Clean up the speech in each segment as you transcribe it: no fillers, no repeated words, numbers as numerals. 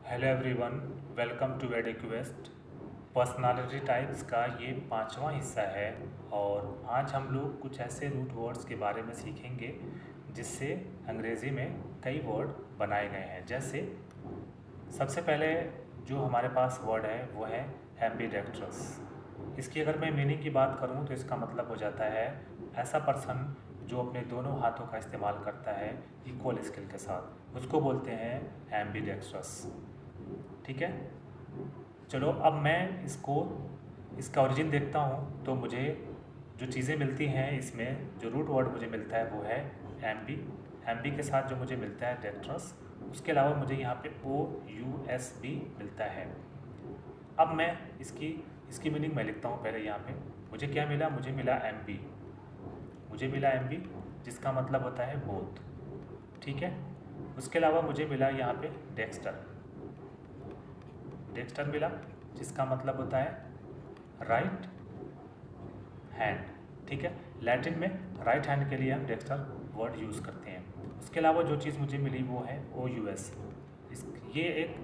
Hello everyone, welcome to एडिक्वेस्ट। Personality types का ये 5वां हिस्सा है और आज हम लोग कुछ ऐसे रूट वर्ड्स के बारे में सीखेंगे जिससे अंग्रेज़ी में कई वर्ड बनाए गए हैं। जैसे सबसे पहले जो हमारे पास वर्ड है वो है एम्बीडेक्ट्रस। इसकी अगर मैं मीनिंग की बात करूं तो इसका मतलब हो जाता है ऐसा पर्सन जो अपने दोनों हाथों का इस्तेमाल करता है इक्वल स्किल के साथ, उसको बोलते हैं एम्बीडेक्ट्रस। ठीक है, चलो अब मैं इसका ओरिजिन देखता हूँ तो मुझे जो चीज़ें मिलती हैं इसमें जो रूट वर्ड मुझे मिलता है वो है एम्बी। एम्बी के साथ जो मुझे मिलता है डेक्ट्रस, उसके अलावा मुझे यहाँ पे OUS भी मिलता है। अब मैं इसकी मीनिंग मैं लिखता हूँ पहले। यहाँ पे मुझे क्या मिला, मुझे मिला एम्बी, जिसका मतलब होता है बोथ। ठीक है, उसके अलावा मुझे मिला यहाँ पे डेक्स्टर मिला, जिसका मतलब होता है राइट हैंड। ठीक है, लैटिन में राइट हैंड के लिए हम डेक्स्टर वर्ड यूज़ करते हैं। उसके अलावा जो चीज़ मुझे मिली वो है OUS। ये एक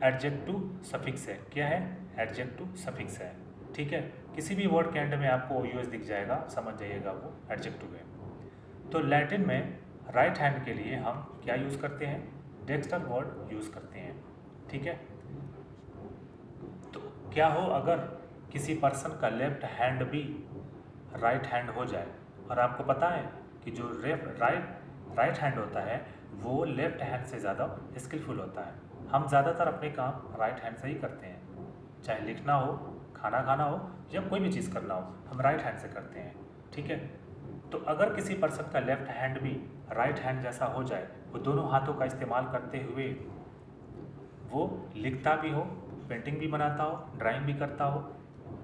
एडजेक्टिव सफिक्स है। क्या है? एडजेक्टिव सफिक्स है। ठीक है, किसी भी वर्ड के एंड में आपको OUS दिख जाएगा, समझ जाइएगा वो एडजेक्टिव है। तो लैटिन में राइट हैंड के लिए हम क्या यूज़ करते हैं? डेक्स्टर वर्ड यूज़ करते हैं। ठीक है, तो क्या हो अगर किसी पर्सन का लेफ्ट हैंड भी राइट हैंड हो जाए, और आपको पता है कि जो राइट हैंड होता है वो लेफ्ट हैंड से ज़्यादा स्किलफुल होता है। हम ज़्यादातर अपने काम राइट हैंड से ही करते हैं, चाहे लिखना हो, खाना खाना हो या कोई भी चीज़ करना हो, हम राइट हैंड से करते हैं। ठीक है, तो अगर किसी पर्सन का लेफ्ट हैंड भी राइट हैंड जैसा हो जाए, वो दोनों हाथों का इस्तेमाल करते हुए वो लिखता भी हो, पेंटिंग भी बनाता हो, ड्राइंग भी करता हो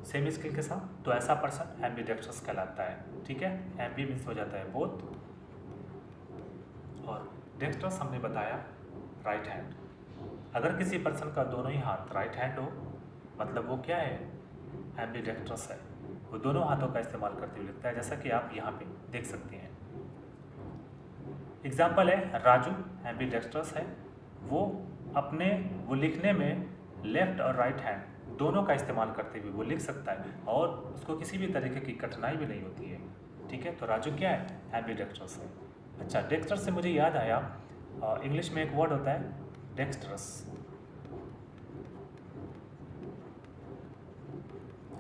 सेम स्किल के साथ, तो ऐसा पर्सन एम्बीडेक्स्ट्रस कहलाता है। ठीक है, एम्बी मीन्स हो जाता है बोथ, और डेक्स्ट्रस हमने बताया राइट हैंड। अगर किसी पर्सन का दोनों ही हाथ राइट हैंड हो, मतलब वो क्या है? एम्बीडेक्स्ट्रस है। वो दोनों हाथों का इस्तेमाल करते हुए लिखता है, जैसा कि आप यहाँ पे देख सकते हैं। एग्जाम्पल है राजू एम्बीडेक्स्ट्रस है। वो लिखने में लेफ्ट और राइट हैंड दोनों का इस्तेमाल करते हुए वो लिख सकता है और उसको किसी भी तरीके की कठिनाई भी नहीं होती है। ठीक है, तो राजू क्या है? एम्बीडेक्स्ट्रस है। अच्छा, डेक्स्टर से मुझे याद आया, इंग्लिश में एक वर्ड होता है डेक्स्ट्रस।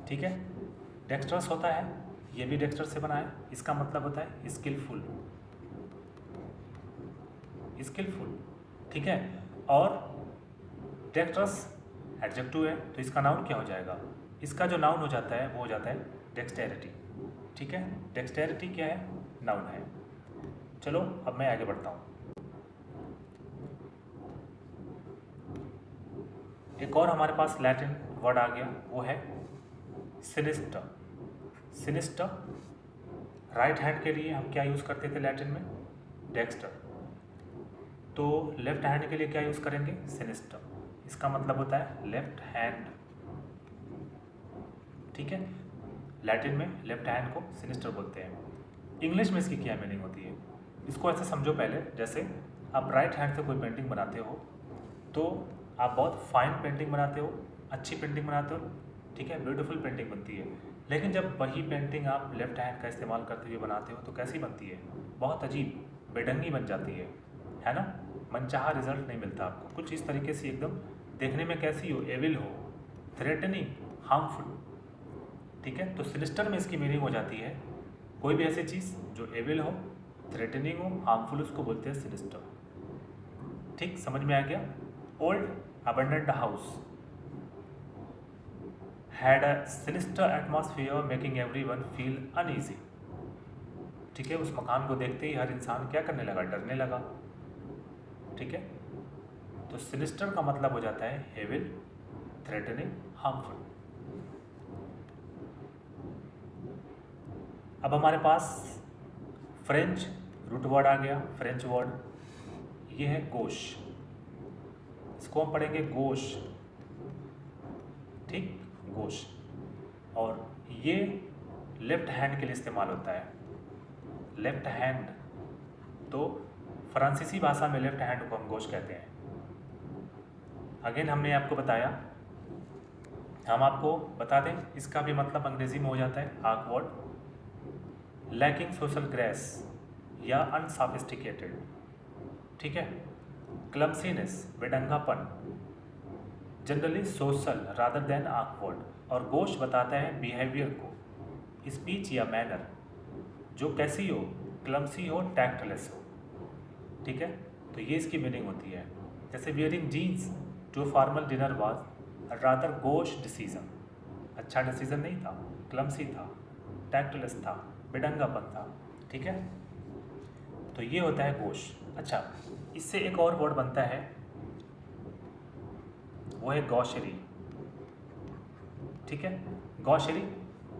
ठीक है, डेक्स्ट्रस होता है, ये भी डेक्स्टर से बना है। इसका मतलब होता है स्किलफुल। ठीक है, और डेक्स्ट्रस एडजेक्टिव है तो इसका नाउन क्या हो जाएगा? इसका जो नाउन हो जाता है वो हो जाता है डेक्सटेरिटी। ठीक है, डेक्सटेरिटी क्या है? नाउन है। चलो अब मैं आगे बढ़ता हूँ। एक और हमारे पास लैटिन वर्ड आ गया, वो है सिनिस्टर। राइट हैंड के लिए हम क्या यूज़ करते थे लैटिन में? डेक्स्टर। तो लेफ्ट हैंड के लिए क्या यूज़ करेंगे? सिनिस्टर। इसका मतलब होता है लेफ्ट हैंड। ठीक है, लैटिन में लेफ्ट हैंड को सिनिस्टर बोलते हैं। इंग्लिश में इसकी क्या मीनिंग होती है? इसको ऐसे समझो पहले, जैसे आप राइट हैंड से कोई पेंटिंग बनाते हो तो आप बहुत फाइन पेंटिंग बनाते हो, अच्छी पेंटिंग बनाते हो। ठीक है, ब्यूटीफुल पेंटिंग बनती है। लेकिन जब वही पेंटिंग आप लेफ्ट हैंड का इस्तेमाल करते हुए बनाते हो तो कैसी बनती है? बहुत अजीब, बेढंगी बन जाती है ना? मनचाहा रिजल्ट नहीं मिलता आपको। कुछ इस तरीके से एकदम देखने में कैसी हो? एविल हो, थ्रेटनिंग, हार्मफुल। ठीक है, तो सिनिस्टर में इसकी मीनिंग हो जाती है कोई भी ऐसी चीज़ जो एविल हो, थ्रेटनिंग हो, हार्मफुल, उसको बोलते हैं सिनिस्टर। ठीक, समझ में आ गया? Old abundant house had a sinister atmosphere making everyone feel uneasy. ठीक है, उस मकान को देखते ही हर इंसान क्या करने लगा? डरने लगा। ठीक है, तो सिनिस्टर का मतलब हो जाता है एविल, थ्रेटनिंग, हार्मफुल। अब हमारे पास फ्रेंच रूट वर्ड आ गया। फ्रेंच वर्ड ये है गोश। इसको हम पढ़ेंगे गोश। ठीक, गोश, और ये लेफ्ट हैंड के लिए इस्तेमाल होता है। लेफ्ट हैंड, तो फ्रांसीसी भाषा में लेफ्ट हैंड को हम गोश कहते हैं। अगेन हमने आपको बताया, हम आपको बता दें इसका भी मतलब अंग्रेजी में हो जाता है awkward, लैकिंग सोशल ग्रेस या अनसॉफिस्टिकेटेड, ठीक है। क्लमसीनेस बेढंगापन, generally social rather than awkward, और गोश बताता है बिहेवियर को, स्पीच या मैनर जो कैसी हो, क्लमसी हो, टैक्टलेस हो, ठीक है। तो ये इसकी मीनिंग होती है। जैसे wearing jeans to formal dinner was rather gauche decision, अच्छा डिसीजन नहीं था, क्लमसी था, टैक्टलेस था, बेढंगापन था, ठीक है। तो ये होता है गोश। अच्छा, इससे एक और वर्ड बनता है, वो है गॉशरी, ठीक है। गॉशरी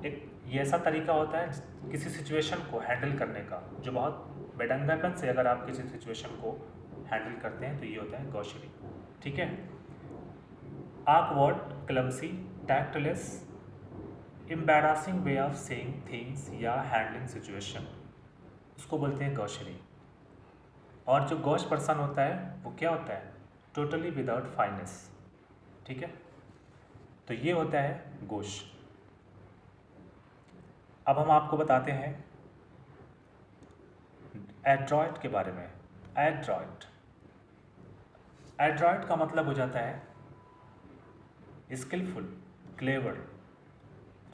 एक ये ऐसा तरीका होता है किसी सिचुएशन को हैंडल करने का, जो बहुत बेढंगापन से अगर आप किसी सिचुएशन को हैंडल करते हैं तो ये होता है गॉशरी, ठीक है। awkward, clumsy, tactless, embarrassing way of saying things या हैंडलिंग सिचुएशन, उसको बोलते हैं गॉशरी। और जो गॉश पर्सन होता है वो क्या होता है, टोटली विदाउट फाइनेस, ठीक है। तो ये होता है गोश। अब हम आपको बताते हैं एड्रॉइट के बारे में। एड्रॉइट, एड्रॉइट का मतलब हो जाता है स्किलफुल, क्लेवर,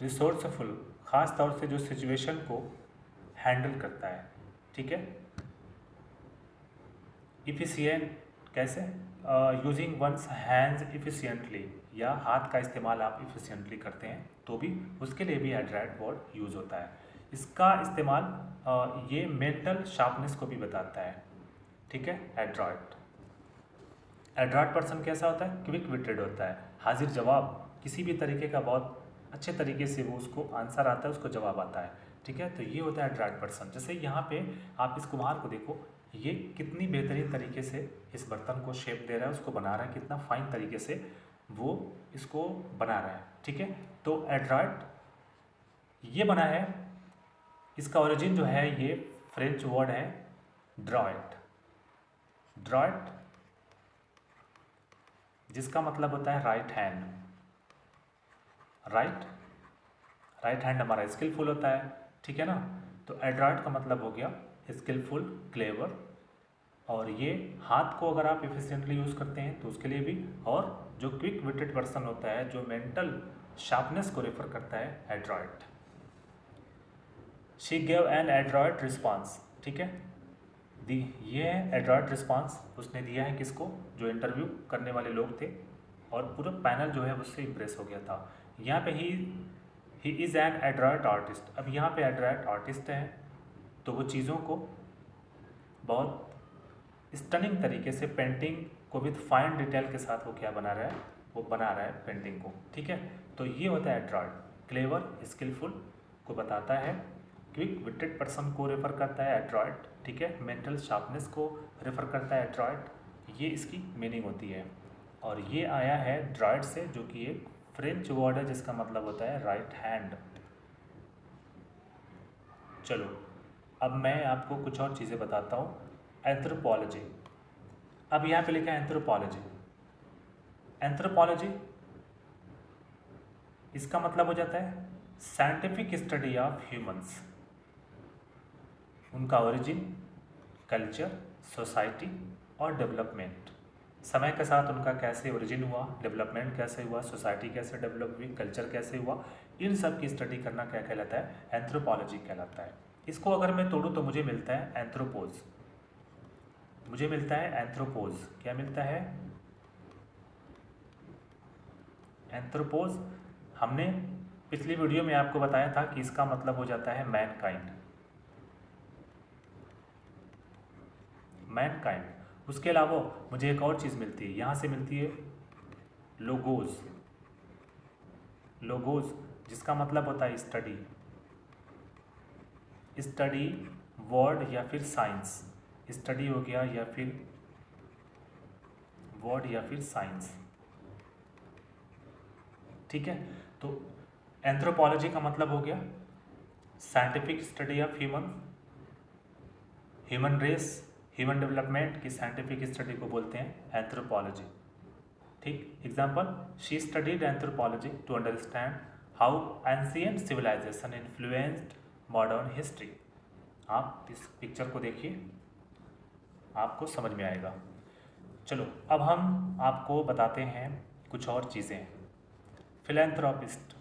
रिसोर्सफुल, ख़ास तौर से जो सिचुएशन को हैंडल करता है, ठीक है। इफ़िशिएंट कैसे, यूजिंग वंस हैंड्स इफ़िशिएंटली, या हाथ का इस्तेमाल आप इफ़िशिएंटली करते हैं तो भी उसके लिए भी एड्रॉइट वर्ड यूज़ होता है। इसका इस्तेमाल ये मेंटल शार्पनेस को भी बताता है, ठीक है। एड्रॉइट, एड्रॉइट पर्सन कैसा होता है, क्विक विटेड होता है, हाजिर जवाब, किसी भी तरीके का बहुत अच्छे तरीके से वो उसको आंसर आता है, उसको जवाब आता है, ठीक है। तो ये होता है एड्रॉइट पर्सन। जैसे यहाँ पे आप इस कुम्हार को देखो, ये कितनी बेहतरीन तरीके से इस बर्तन को शेप दे रहा है, उसको बना रहा है, कितना फाइन तरीके से वो इसको बना रहा है, ठीक है। तो एड्रॉइट ये बना है, इसका ओरिजिन जो है ये फ्रेंच वर्ड है ड्रॉइट, ड्रॉइट जिसका मतलब होता है right hand, right, right hand हमारा स्किलफुल होता है, ठीक है ना। तो एड्रॉइट का मतलब हो गया स्किलफुल, क्लेवर, और ये हाथ को अगर आप एफिशिएंटली यूज़ करते हैं तो उसके लिए भी, और जो क्विक विटेड पर्सन होता है, जो मेंटल शार्पनेस को रेफर करता है, Adroit. She gave an Adroit response, ठीक है। दी ये है एड्रॉइट रिस्पॉन्स, उसने दिया है किसको, जो इंटरव्यू करने वाले लोग थे, और पूरा पैनल जो है उससे इम्प्रेस हो गया था। यहाँ पे he is an Adroit artist. अब यहाँ पे एड्रॉइट आर्टिस्ट है तो वो चीज़ों को बहुत स्टनिंग तरीके से, पेंटिंग को विद फाइन डिटेल के साथ वो क्या बना रहा है, वो बना रहा है पेंटिंग को, ठीक है। तो ये होता है एड्रॉइट, क्लेवर, स्किलफुल को बताता है, क्विक विटेड पर्सन को रेफर करता है एड्रॉइट, ठीक है। मेंटल शार्पनेस को रेफर करता है एड्रॉइट, ये इसकी मीनिंग होती है। और ये आया है ड्रॉइट से, जो कि एक फ्रेंच वर्ड है जिसका मतलब होता है राइट हैंड। चलो अब मैं आपको कुछ और चीज़ें बताता हूँ। एंथ्रोपोलॉजी, अब यहाँ पे लिखा है एंथ्रोपोलॉजी। एंथ्रोपोलॉजी इसका मतलब हो जाता है साइंटिफिक स्टडी ऑफ ह्यूमंस, उनका ओरिजिन, कल्चर, सोसाइटी और डेवलपमेंट। समय के साथ उनका कैसे ओरिजिन हुआ, डेवलपमेंट कैसे हुआ, सोसाइटी कैसे डेवलप हुई, कल्चर कैसे हुआ, इन सब की स्टडी करना क्या कहलाता है, एंथ्रोपोलॉजी कहलाता है। इसको अगर मैं तोड़ूँ तो मुझे मिलता है एंथ्रोपोज, मुझे मिलता है एंथ्रोपोज। क्या मिलता है, एंथ्रोपोज। हमने पिछली वीडियो में आपको बताया था कि इसका मतलब हो जाता है मैनकाइंड, मैनकाइंड। उसके अलावा मुझे एक और चीज़ मिलती है, यहाँ से मिलती है लोगोज, लोगोज जिसका मतलब होता है स्टडी, स्टडी वर्ड या फिर साइंस, स्टडी हो गया या फिर वर्ड या फिर साइंस, ठीक है। तो एंथ्रोपोलॉजी का मतलब हो गया scientific study of human, human race, human development की साइंटिफिक स्टडी को बोलते हैं एंथ्रोपोलॉजी, ठीक, example, she studied anthropology to understand how ancient civilization influenced modern history. आप इस पिक्चर को देखिए, आपको समझ में आएगा। चलो अब हम आपको बताते हैं कुछ और चीज़ें। फिलैंथ्रोपिस्ट,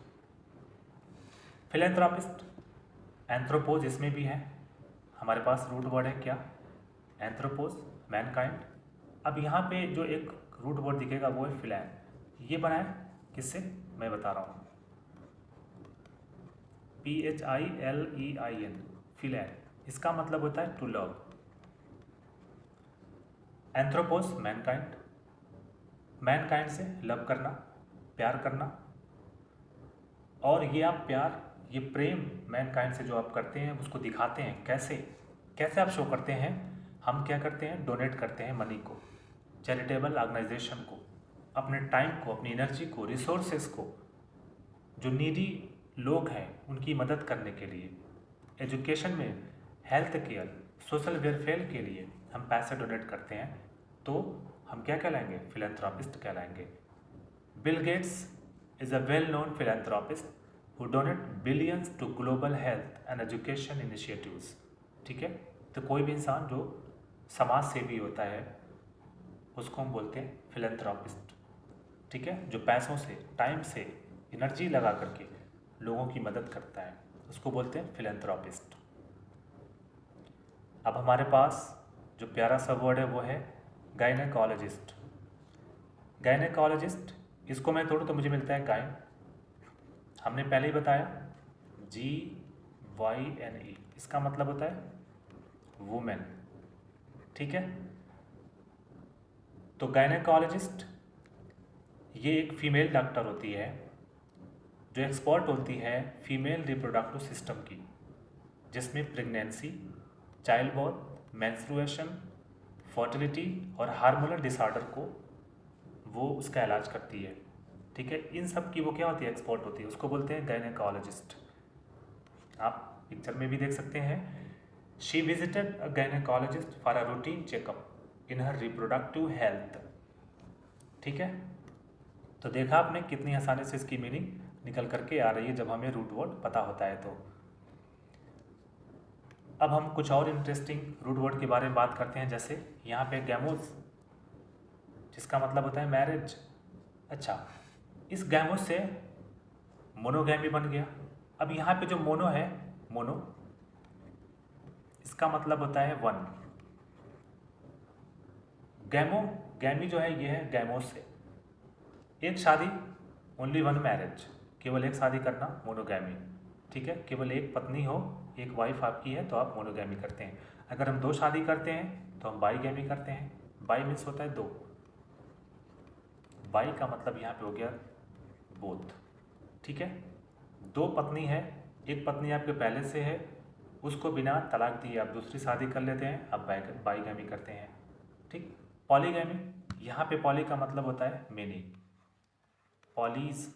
फिलैंथ्रोपिस्ट एंथ्रोपोज इसमें भी है, हमारे पास रूट वर्ड है क्या, एंथ्रोपोज, मैनकाइंड। अब यहाँ पे जो एक रूट वर्ड दिखेगा वो है फिलैन, ये बना है किससे, मैं बता रहा हूँ, PHILEIN, फिलैन, इसका मतलब होता है टू लव। एंथ्रोपोज मैनकाइंड, मैनकाइंड से लव करना, प्यार करना। और ये आप प्यार, ये प्रेम मैनकाइंड से जो आप करते हैं उसको दिखाते हैं कैसे, कैसे आप शो करते हैं, हम क्या करते हैं, डोनेट करते हैं मनी को, चैरिटेबल ऑर्गेनाइजेशन को, अपने टाइम को, अपनी एनर्जी को, रिसोर्सेज को, जो नीडी लोग हैं उनकी मदद करने के लिए, एजुकेशन में, हेल्थ केयर, सोशल वेलफेयर के लिए हम पैसे डोनेट करते हैं, तो हम क्या कहलाएंगे, फिलैंथ्रोपिस्ट कहलाएंगे। Bill Gates is a well known philanthropist who donate billions to global health and education initiatives। ठीक है, तो कोई भी इंसान जो समाज सेवी होता है उसको हम बोलते हैं फिलैंथ्रोपिस्ट। ठीक है, जो पैसों से, टाइम से, एनर्जी लगा करके लोगों की मदद करता है उसको बोलते हैं फिलैंथ्रोपिस्ट। अब हमारे पास जो प्यारा सा वर्ड है वो है गायनेकोलॉजिस्ट। गायनेकोलॉजिस्ट, इसको मैं तोड़ूँ तो मुझे मिलता है गायन, हमने पहले ही बताया GYNE, इसका मतलब होता है वुमेन। ठीक है, तो गायनेकोलॉजिस्ट ये एक फीमेल डॉक्टर होती है जो एक्सपर्ट होती है फीमेल रिप्रोडक्टिव सिस्टम की, जिसमें pregnancy, child birth, menstruation, fertility और हार्मोनल डिसऑर्डर को वो उसका इलाज करती है। ठीक है, इन सब की वो क्या होती है, एक्सपर्ट होती है, उसको बोलते हैं गायनेकोलॉजिस्ट। आप पिक्चर में भी देख सकते हैं, she visited a gynaecologist for a routine checkup in her reproductive health. ठीक है, तो देखा आपने कितनी आसानी से इसकी मीनिंग निकल करके आ रही है जब हमें रूट वर्ड पता होता है। तो अब हम कुछ और इंटरेस्टिंग रूट वर्ड के बारे में बात करते हैं, जैसे यहाँ पे गैमोज, जिसका मतलब होता है मैरिज। अच्छा, इस गैमोज से मोनोगैमी बन गया। अब यहाँ पे जो मोनो है, मोनो, इसका मतलब होता है वन। गैमो, गैमी जो है ये है गैमोज से, एक शादी, ओनली वन मैरिज, केवल एक शादी करना, मोनोगैमी। ठीक है, केवल एक पत्नी हो, एक वाइफ आपकी है तो आप मोनोगैमी करते हैं। अगर हम दो शादी करते हैं तो हम बाईगैमी करते हैं। बाई मीन्स होता है दो, बाई का मतलब यहाँ पे हो गया बोथ। ठीक है, दो पत्नी है, एक पत्नी आपके पहले से है, उसको बिना तलाक दिए आप दूसरी शादी कर लेते हैं, आप बाईगैमी करते हैं। ठीक, पॉलीगैमी, यहाँ पे पॉली का मतलब होता है मेनी, पॉलीज,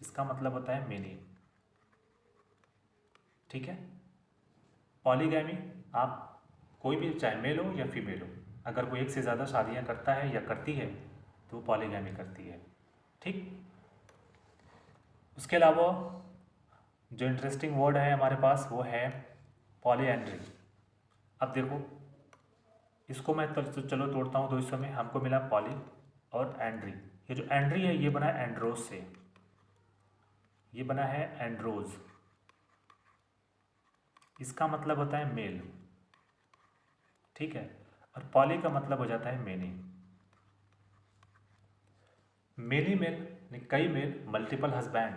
इसका मतलब होता है मेनी। ठीक है, पॉलीगैमी, आप कोई भी चाहे मेल हो या फीमेल हो, अगर वो एक से ज़्यादा शादियाँ करता है या करती है तो वो पॉलीगैमी करती है। ठीक, उसके अलावा जो इंटरेस्टिंग वर्ड है हमारे पास वो है पॉलीएंड्री। अब देखो, इसको मैं तो चलो तोड़ता हूँ दो हिस्सों में, हमको मिला पॉली और एंड्री। ये जो एंड्री है ये बना है एंड्रोज से, ये बना है एंड्रोज, इसका मतलब होता है मेल। ठीक है, और पॉली का मतलब हो जाता है मेनी। मेनी मेल, कई मेल, मल्टीपल हस्बैंड।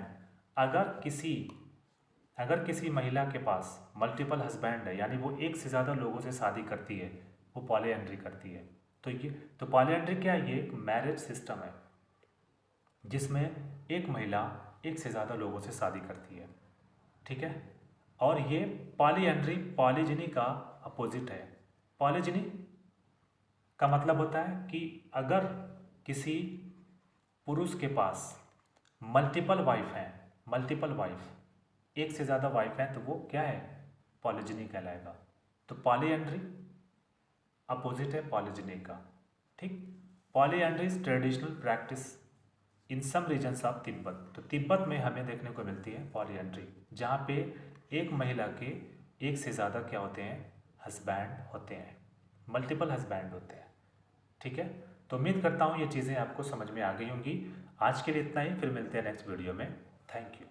अगर किसी महिला के पास मल्टीपल हस्बैंड है, यानी वो एक से ज़्यादा लोगों से शादी करती है, वो पॉलीएंड्री करती है। तो पॉलीएंड्री क्या है, ये एक मैरिज सिस्टम है जिसमें एक महिला एक से ज़्यादा लोगों से शादी करती है। ठीक है, और ये पॉलीएंड्री पॉलीजिनी का अपोजिट है। पॉलीजिनी का मतलब होता है कि अगर किसी पुरुष के पास मल्टीपल वाइफ हैं, मल्टीपल वाइफ, एक से ज़्यादा वाइफ हैं, तो वो क्या है, पॉलीजिनी कहलाएगा। तो पॉलीएंड्री अपोजिट है पॉलीजिनी का। ठीक, polyandry is traditional practice in some regions of Tibet. तो तिब्बत में हमें देखने को मिलती है पॉलीएंड्री, जहाँ पे एक महिला के एक से ज़्यादा क्या होते हैं, हस्बैंड होते हैं, मल्टीपल हस्बैंड होते हैं। ठीक है, तो उम्मीद करता हूँ ये चीज़ें आपको समझ में आ गई होंगी। आज के लिए इतना ही, फिर मिलते हैं नेक्स्ट वीडियो में। Thank you.